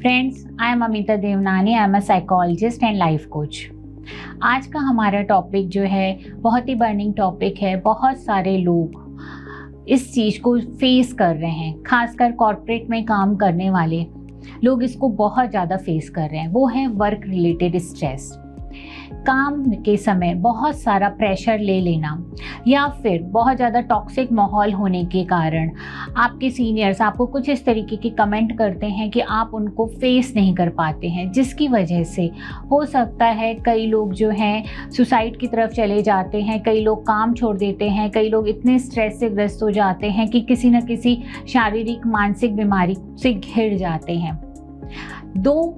Friends, I am Amita Devnani. I am a psychologist and life coach. आज का हमारा topic जो है बहुत ही बर्निंग टॉपिक है। बहुत सारे लोग इस चीज़ को फेस कर रहे हैं, खासकर कॉर्पोरेट में काम करने वाले लोग इसको बहुत ज़्यादा फेस कर रहे हैं। वो है वर्क रिलेटेड स्ट्रेस। काम के समय बहुत सारा प्रेशर ले लेना या फिर बहुत ज़्यादा टॉक्सिक माहौल होने के कारण आपके सीनियर्स आपको कुछ इस तरीके के कमेंट करते हैं कि आप उनको फेस नहीं कर पाते हैं, जिसकी वजह से हो सकता है कई लोग जो हैं सुसाइड की तरफ चले जाते हैं, कई लोग काम छोड़ देते हैं, कई लोग इतने स्ट्रेस से ग्रस्त हो जाते हैं कि किसी न किसी शारीरिक मानसिक बीमारी से घिर जाते हैं। 2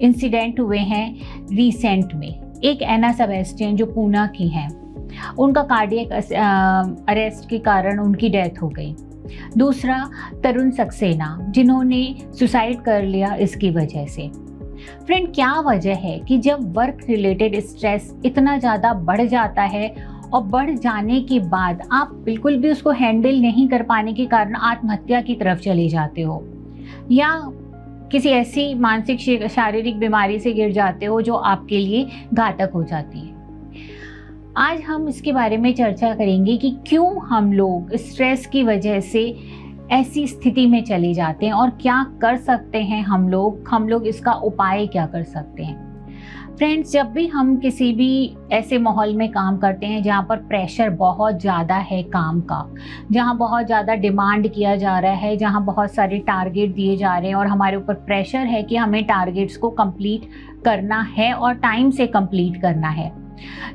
इंसिडेंट हुए हैं रिसेंट में। एक एना सेबेस्टियन जो पूना की हैं, उनका कार्डियक अरेस्ट के कारण उनकी डेथ हो गई। दूसरा तरुण सक्सेना, जिन्होंने सुसाइड कर लिया इसकी वजह से। फ्रेंड, क्या वजह है कि जब वर्क रिलेटेड स्ट्रेस इतना ज़्यादा बढ़ जाता है और बढ़ जाने के बाद आप बिल्कुल भी उसको हैंडल नहीं कर पाने के कारण आत्महत्या की तरफ चले जाते हो या किसी ऐसी मानसिक शारीरिक बीमारी से गिर जाते हो जो आपके लिए घातक हो जाती है। आज हम इसके बारे में चर्चा करेंगे कि क्यों हम लोग स्ट्रेस की वजह से ऐसी स्थिति में चले जाते हैं और क्या कर सकते हैं हम लोग इसका उपाय क्या कर सकते हैं। फ्रेंड्स, जब भी हम किसी भी ऐसे माहौल में काम करते हैं जहाँ पर प्रेशर बहुत ज़्यादा है काम का, जहाँ बहुत ज़्यादा डिमांड किया जा रहा है, जहाँ बहुत सारे टारगेट दिए जा रहे हैं और हमारे ऊपर प्रेशर है कि हमें टारगेट्स को कंप्लीट करना है और टाइम से कंप्लीट करना है,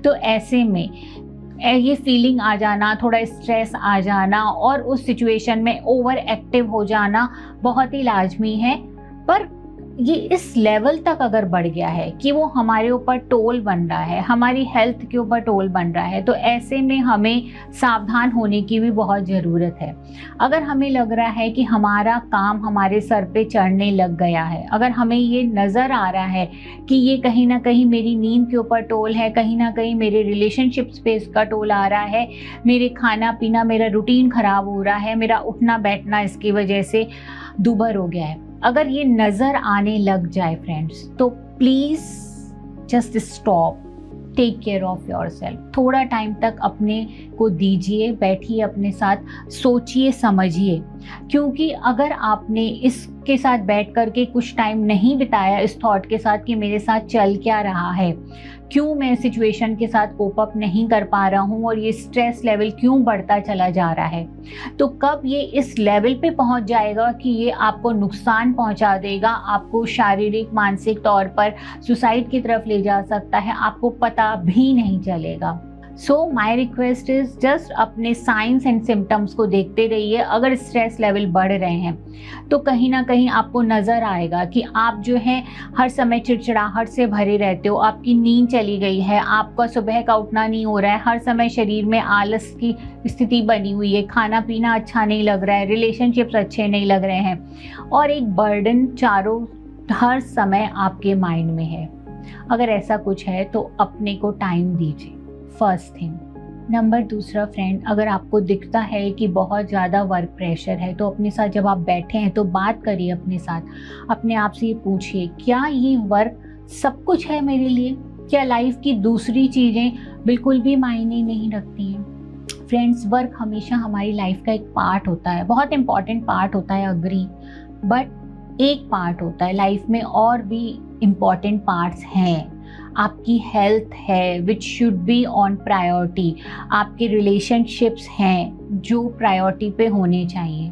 तो ऐसे में ये फीलिंग आ जाना, थोड़ा स्ट्रेस आ जाना और उस सिचुएशन में ओवर एक्टिव हो जाना बहुत ही लाजमी है। पर ये इस लेवल तक अगर बढ़ गया है कि वो हमारे ऊपर टोल बन रहा है, हमारी हेल्थ के ऊपर टोल बन रहा है, तो ऐसे में हमें सावधान होने की भी बहुत ज़रूरत है। अगर हमें लग रहा है कि हमारा काम हमारे सर पे चढ़ने लग गया है, अगर हमें ये नज़र आ रहा है कि ये कहीं ना कहीं मेरी नींद के ऊपर टोल है, कहीं ना कहीं मेरे रिलेशनशिप्स पे इसका टोल आ रहा है, मेरे खाना पीना, मेरा रूटीन ख़राब हो रहा है, मेरा उठना बैठना इसकी वजह से दुभर हो गया है, अगर ये नज़र आने लग जाए फ्रेंड्स, तो please just stop, take care of yourself. थोड़ा टाइम तक अपने को दीजिए, बैठिए अपने साथ, सोचिए समझिए, क्योंकि अगर आपने इसके साथ बैठ कर के कुछ टाइम नहीं बिताया इस थॉट के साथ कि मेरे साथ चल क्या रहा है, क्यों मैं सिचुएशन के साथ कोप अप नहीं कर पा रहा हूँ और ये स्ट्रेस लेवल क्यों बढ़ता चला जा रहा है, तो कब ये इस लेवल पे पहुँच जाएगा कि ये आपको नुकसान पहुँचा देगा, आपको शारीरिक मानसिक तौर पर सुसाइड की तरफ ले जा सकता है, आपको पता भी नहीं चलेगा। सो माई रिक्वेस्ट इज़ जस्ट अपने साइंस एंड सिम्टम्स को देखते रहिए। अगर स्ट्रेस लेवल बढ़ रहे हैं तो कहीं ना कहीं आपको नज़र आएगा कि आप जो है हर समय चिड़चिड़ाहट से भरे रहते हो, आपकी नींद चली गई है, आपका सुबह का उठना नहीं हो रहा है, हर समय शरीर में आलस की स्थिति बनी हुई है, खाना पीना अच्छा नहीं लग रहा है, रिलेशनशिप्स अच्छे नहीं लग रहे हैं और एक बर्डन चारों हर समय आपके माइंड में है। अगर ऐसा कुछ है तो अपने को टाइम दीजिए, फर्स्ट थिंग। नंबर दूसरा, फ्रेंड, अगर आपको दिखता है कि बहुत ज़्यादा वर्क प्रेशर है तो अपने साथ जब आप बैठे हैं तो बात करिए अपने साथ, अपने आप से ये पूछिए, क्या ये वर्क सब कुछ है मेरे लिए? क्या लाइफ की दूसरी चीज़ें बिल्कुल भी मायने नहीं रखती हैं? फ्रेंड्स, वर्क हमेशा हमारी लाइफ का एक पार्ट होता है, बहुत इंपॉर्टेंट पार्ट होता है, अग्री, बट एक पार्ट होता है। लाइफ में और भी इम्पॉर्टेंट पार्ट्स हैं। आपकी हेल्थ है which should be on priority, आपके रिलेशनशिप्स हैं जो प्रायोरिटी पे होने चाहिए।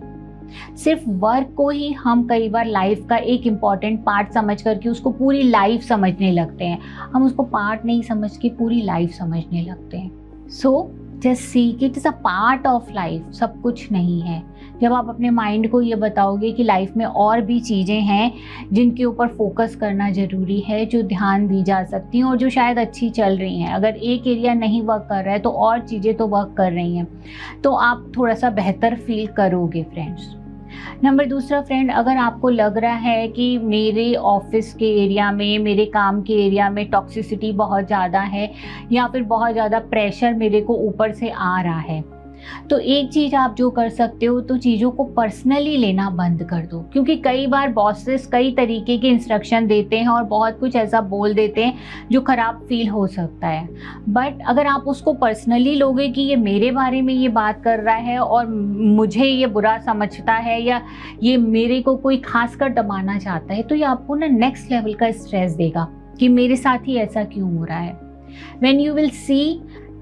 सिर्फ वर्क को ही हम कई बार लाइफ का एक इम्पॉर्टेंट पार्ट समझ करके उसको पूरी लाइफ समझने लगते हैं। हम उसको पार्ट नहीं समझ के पूरी लाइफ समझने लगते हैं। सो जस्ट सी कि it is a part of life, सब कुछ नहीं है। जब आप अपने माइंड को ये बताओगे कि लाइफ में और भी चीज़ें हैं जिनके ऊपर फोकस करना ज़रूरी है, जो ध्यान दी जा सकती हैं और जो शायद अच्छी चल रही हैं, अगर एक एरिया नहीं वर्क कर रहा है तो और चीज़ें तो वर्क कर रही हैं, तो आप थोड़ा सा बेहतर फील करोगे फ्रेंड्स। नंबर दूसरा, फ्रेंड, अगर आपको लग रहा है कि मेरे ऑफिस के एरिया में, मेरे काम के एरिया में टॉक्सिसिटी बहुत ज़्यादा है या फिर बहुत ज़्यादा प्रेशर मेरे को ऊपर से आ रहा है, तो एक चीज़ आप जो कर सकते हो, तो चीज़ों को पर्सनली लेना बंद कर दो, क्योंकि कई बार बॉसेस कई तरीके के इंस्ट्रक्शन देते हैं और बहुत कुछ ऐसा बोल देते हैं जो ख़राब फील हो सकता है। बट अगर आप उसको पर्सनली लोगे कि ये मेरे बारे में ये बात कर रहा है और मुझे ये बुरा समझता है या ये मेरे को कोई खास कर दबाना चाहता है, तो ये आपको ना नेक्स्ट लेवल का स्ट्रेस देगा कि मेरे साथ ही ऐसा क्यों हो रहा है। When you will see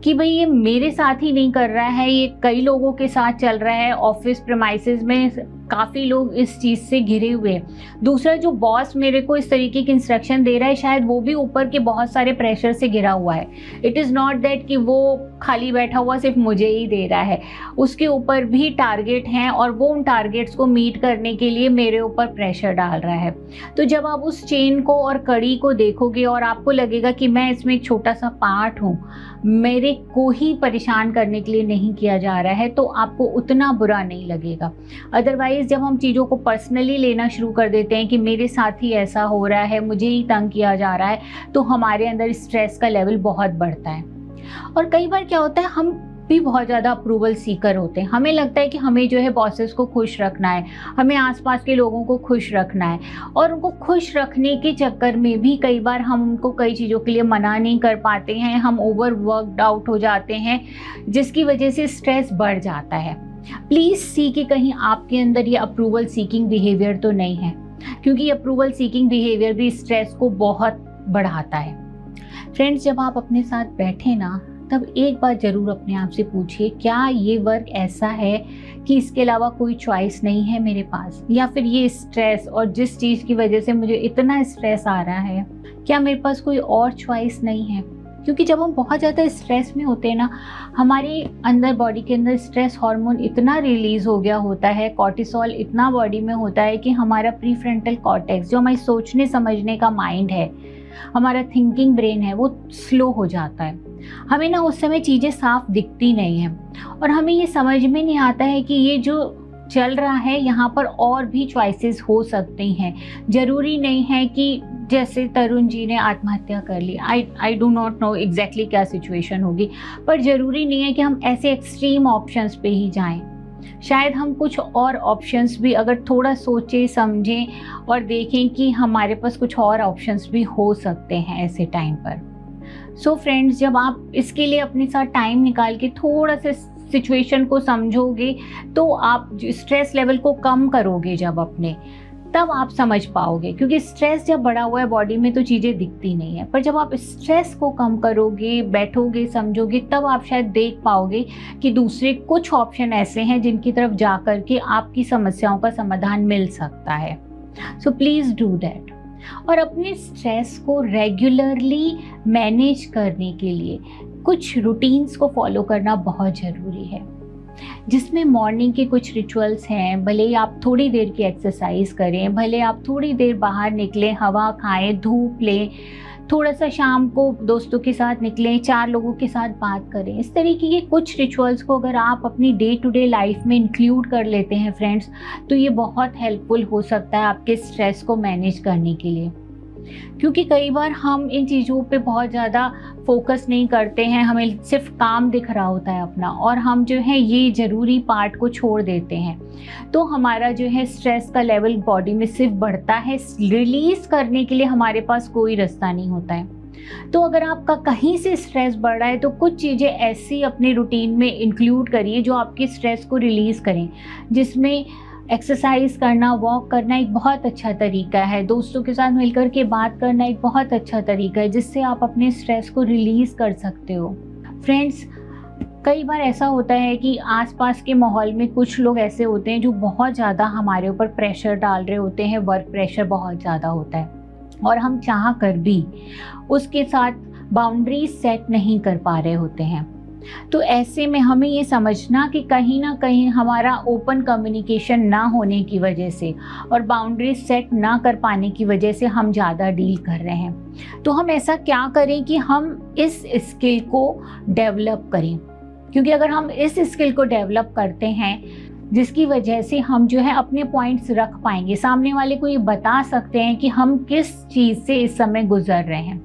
कि भाई ये मेरे साथ ही नहीं कर रहा है, ये कई लोगों के साथ चल रहा है, ऑफिस प्रेमाइसेस में काफ़ी लोग इस चीज़ से घिरे हुए हैं। दूसरा, जो बॉस मेरे को इस तरीके की इंस्ट्रक्शन दे रहा है, शायद वो भी ऊपर के बहुत सारे प्रेशर से घिरा हुआ है। इट इज़ नॉट दैट कि वो खाली बैठा हुआ सिर्फ मुझे ही दे रहा है, उसके ऊपर भी टारगेट हैं और वो उन टारगेट्स को मीट करने के लिए मेरे ऊपर प्रेशर डाल रहा है। तो जब आप उस चेन को और कड़ी को देखोगे और आपको लगेगा कि मैं इसमें एक छोटा सा पार्ट हूँ, मेरे को ही परेशान करने के लिए नहीं किया जा रहा है, तो आपको उतना बुरा नहीं लगेगा। अदरवाइज जब हम चीज़ों को पर्सनली लेना शुरू कर देते हैं कि मेरे साथ ही ऐसा हो रहा है, मुझे ही तंग किया जा रहा है, तो हमारे अंदर स्ट्रेस का लेवल बहुत बढ़ता है। और कई बार क्या होता है, हम भी बहुत ज़्यादा अप्रूवल सीकर होते हैं। हमें लगता है कि हमें जो है बॉसेस को खुश रखना है, हमें आसपास के लोगों को खुश रखना है, और उनको खुश रखने के चक्कर में भी कई बार हम उनको कई चीज़ों के लिए मना नहीं कर पाते हैं, हम ओवर वर्कड आउट हो जाते हैं, जिसकी वजह से स्ट्रेस बढ़ जाता है। प्लीज़ सी कि कहीं आपके अंदर ये अप्रूवल सीकिंग बिहेवियर तो नहीं है, क्योंकि अप्रूवल सीकिंग बिहेवियर भी स्ट्रेस को बहुत बढ़ाता है। फ्रेंड्स, जब आप अपने साथ बैठे ना, तब एक बार ज़रूर अपने आप से पूछिए, क्या ये वर्क ऐसा है कि इसके अलावा कोई चॉइस नहीं है मेरे पास, या फिर ये स्ट्रेस और जिस चीज़ की वजह से मुझे इतना स्ट्रेस आ रहा है, क्या मेरे पास कोई और चॉइस नहीं है। क्योंकि जब हम बहुत ज़्यादा स्ट्रेस में होते हैं ना, हमारे अंदर बॉडी के अंदर स्ट्रेस हार्मोन इतना रिलीज़ हो गया होता है, कॉर्टिसोल इतना बॉडी में होता है कि हमारा प्रीफ्रंटल कॉर्टेक्स, जो हमारी सोचने समझने का माइंड है, हमारा थिंकिंग ब्रेन है, वो स्लो हो जाता है। हमें ना उस समय चीज़ें साफ दिखती नहीं हैं और हमें ये समझ में नहीं आता है कि ये जो चल रहा है यहाँ पर और भी चॉइसेस हो सकती हैं। ज़रूरी नहीं है कि जैसे तरुण जी ने आत्महत्या कर ली, I do not know exactly क्या सिचुएशन होगी, पर ज़रूरी नहीं है कि हम ऐसे एक्सट्रीम ऑप्शंस पे ही जाएं। शायद हम कुछ और ऑप्शंस भी अगर थोड़ा सोचें समझें और देखें कि हमारे पास कुछ और ऑप्शंस भी हो सकते हैं ऐसे टाइम पर। सो फ्रेंड्स, जब आप इसके लिए अपने साथ टाइम निकाल के थोड़ा सा सिचुएशन को समझोगे, तो आप स्ट्रेस लेवल को कम करोगे जब अपने, तब आप समझ पाओगे। क्योंकि स्ट्रेस जब बढ़ा हुआ है बॉडी में तो चीज़ें दिखती नहीं है, पर जब आप स्ट्रेस को कम करोगे, बैठोगे, समझोगे, तब आप शायद देख पाओगे कि दूसरे कुछ ऑप्शन ऐसे हैं जिनकी तरफ जा कर के आपकी समस्याओं का समाधान मिल सकता है। So please do that. और अपने स्ट्रेस को रेगुलरली मैनेज करने के लिए कुछ रूटीन्स को फॉलो करना बहुत ज़रूरी है, जिसमें मॉर्निंग के कुछ रिचुअल्स हैं। भले ही आप थोड़ी देर की एक्सरसाइज करें, भले आप थोड़ी देर बाहर निकलें, हवा खाएं, धूप लें, थोड़ा सा शाम को दोस्तों के साथ निकलें, 4 लोगों के साथ बात करें। इस तरीके के कुछ रिचुअल्स को अगर आप अपनी डे टू डे लाइफ में इंक्लूड कर लेते हैं फ्रेंड्स, तो ये बहुत हेल्पफुल हो सकता है आपके स्ट्रेस को मैनेज करने के लिए। क्योंकि कई बार हम इन चीज़ों पे बहुत ज़्यादा फोकस नहीं करते हैं, हमें सिर्फ काम दिख रहा होता है अपना, और हम जो है ये ज़रूरी पार्ट को छोड़ देते हैं, तो हमारा जो है स्ट्रेस का लेवल बॉडी में सिर्फ बढ़ता है, रिलीज़ करने के लिए हमारे पास कोई रास्ता नहीं होता है। तो अगर आपका कहीं से स्ट्रेस बढ़ रहा है, तो कुछ चीज़ें ऐसी अपने रूटीन में इंक्लूड करिए जो आपके स्ट्रेस को रिलीज़ करें, जिसमें एक्सरसाइज करना, वॉक करना एक बहुत अच्छा तरीका है, दोस्तों के साथ मिलकर के बात करना एक बहुत अच्छा तरीका है, जिससे आप अपने स्ट्रेस को रिलीज़ कर सकते हो। फ्रेंड्स, कई बार ऐसा होता है कि आसपास के माहौल में कुछ लोग ऐसे होते हैं जो बहुत ज़्यादा हमारे ऊपर प्रेशर डाल रहे होते हैं, वर्क प्रेशर बहुत ज़्यादा होता है, और हम चाह कर भी उसके साथ बाउंड्रीज सेट नहीं कर पा रहे होते हैं। तो ऐसे में हमें ये समझना कि कहीं ना कहीं हमारा ओपन कम्युनिकेशन ना होने की वजह से और बाउंड्रीज सेट ना कर पाने की वजह से हम ज़्यादा डील कर रहे हैं। तो हम ऐसा क्या करें कि हम इस स्किल को डेवलप करें, क्योंकि अगर हम इस स्किल को डेवलप करते हैं, जिसकी वजह से हम जो है अपने पॉइंट्स रख पाएंगे, सामने वाले को ये बता सकते हैं कि हम किस चीज़ से इस समय गुजर रहे हैं।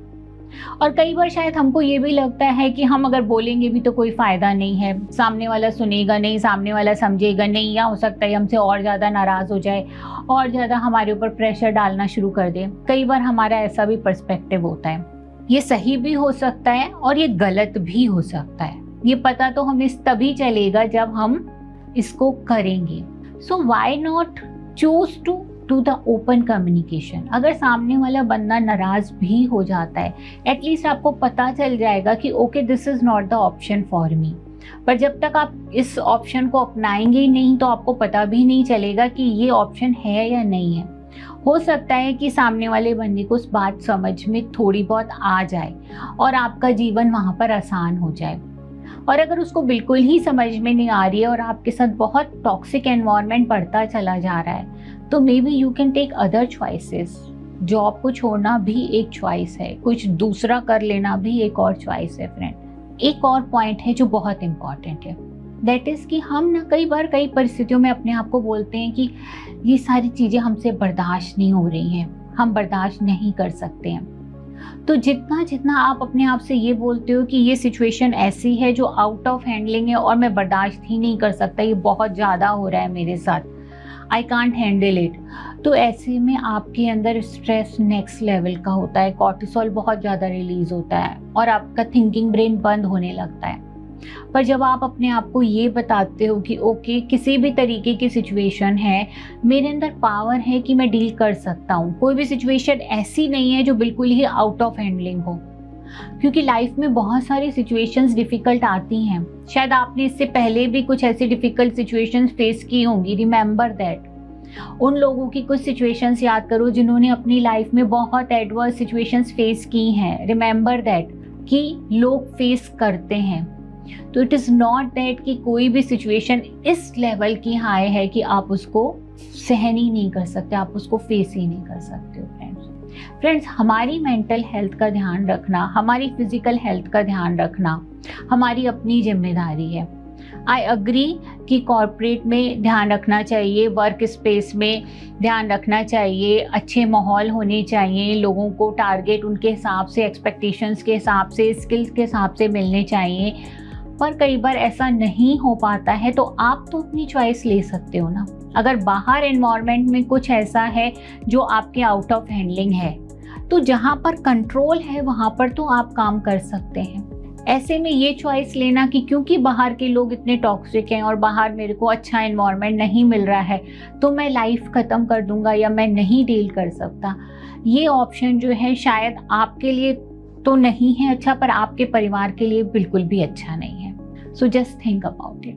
और कई बार शायद हमको ये भी लगता है कि हम अगर बोलेंगे भी तो कोई फ़ायदा नहीं है, सामने वाला सुनेगा नहीं, सामने वाला समझेगा नहीं, या हो सकता है हमसे और ज़्यादा नाराज़ हो जाए और ज़्यादा हमारे ऊपर प्रेशर डालना शुरू कर दे। कई बार हमारा ऐसा भी पर्सपेक्टिव होता है। ये सही भी हो सकता है और ये गलत भी हो सकता है। ये पता तो हमें तभी चलेगा जब हम इसको करेंगे। So why not choose to to the open communication. अगर सामने वाला बंदा नाराज भी हो जाता है, एटलीस्ट आपको पता चल जाएगा कि okay this is not the option for me. पर जब तक आप इस ऑप्शन को अपनाएंगे ही नहीं तो आपको पता भी नहीं चलेगा कि ये ऑप्शन है या नहीं है। हो सकता है कि सामने वाले बंदे को उस बात समझ में थोड़ी बहुत आ जाए और आपका जीवन वहाँ पर आसान हो जाए। और अगर उसको बिल्कुल ही समझ में नहीं आ रही है और आपके साथ बहुत टॉक्सिक एनवायरनमेंट बढ़ता चला जा रहा है, तो maybe you can take other choices. Job को छोड़ना भी एक चॉइस है, कुछ दूसरा कर लेना भी एक और चॉइस है फ्रेंड। एक और पॉइंट है जो बहुत इम्पॉर्टेंट है, दैट इज़ कि हम ना कई बार कई परिस्थितियों में अपने आप को बोलते हैं कि ये सारी चीज़ें हमसे बर्दाश्त नहीं हो रही हैं, हम बर्दाश्त नहीं कर सकते हैं। तो जितना जितना आप अपने आप से ये बोलते हो कि ये सिचुएशन ऐसी है जो आउट ऑफ हैंडलिंग है और मैं बर्दाश्त ही नहीं कर सकता, ये बहुत ज़्यादा हो रहा है मेरे साथ, आई कांट हैंडल इट, तो ऐसे में आपके अंदर स्ट्रेस नेक्स्ट लेवल का होता है, कॉर्टिसोल बहुत ज़्यादा रिलीज होता है और आपका थिंकिंग ब्रेन बंद होने लगता है। पर जब आप अपने आप को ये बताते हो कि ओके किसी भी तरीके की सिचुएशन है, मेरे अंदर पावर है कि मैं डील कर सकता हूँ, कोई भी सिचुएशन ऐसी नहीं है जो बिल्कुल ही आउट ऑफ हैंडलिंग हो, क्योंकि लाइफ में बहुत सारी सिचुएशंस डिफ़िकल्ट आती हैं। शायद आपने इससे पहले भी कुछ ऐसी डिफ़िकल्ट सिचुएशंस फेस की होंगी। Remember that. उन लोगों की कुछ सिचुएशंस याद करो जिन्होंने अपनी लाइफ में बहुत एडवर्स सिचुएशंस फेस की हैं। रिमेंबर दैट कि लोग फेस करते हैं। तो इट इज़ नॉट दैट कि कोई भी सिचुएशन इस लेवल की हाई है कि आप उसको सहन ही नहीं कर सकते, आप उसको फेस ही नहीं कर सकते हो फ्रेंड्स। हमारी मेंटल हेल्थ का ध्यान रखना, हमारी फिजिकल हेल्थ का ध्यान रखना हमारी अपनी जिम्मेदारी है। आई अग्री कि कॉर्पोरेट में ध्यान रखना चाहिए, वर्क स्पेस में ध्यान रखना चाहिए, अच्छे माहौल होने चाहिए, लोगों को टारगेट उनके हिसाब से, एक्सपेक्टेशंस के हिसाब से, स्किल्स के हिसाब से मिलने चाहिए। पर कई बार ऐसा नहीं हो पाता है तो आप तो अपनी चॉइस ले सकते हो ना। अगर बाहर एनवायरनमेंट में कुछ ऐसा है जो आपके आउट ऑफ हैंडलिंग है, तो जहाँ पर कंट्रोल है वहाँ पर तो आप काम कर सकते हैं। ऐसे में ये चॉइस लेना कि क्योंकि बाहर के लोग इतने टॉक्सिक हैं और बाहर मेरे को अच्छा एनवायरनमेंट नहीं मिल रहा है तो मैं लाइफ ख़त्म कर दूंगा या मैं नहीं डील कर सकता, ये ऑप्शन जो है शायद आपके लिए तो नहीं है अच्छा, पर आपके परिवार के लिए बिल्कुल भी अच्छा नहीं है। So just think about it.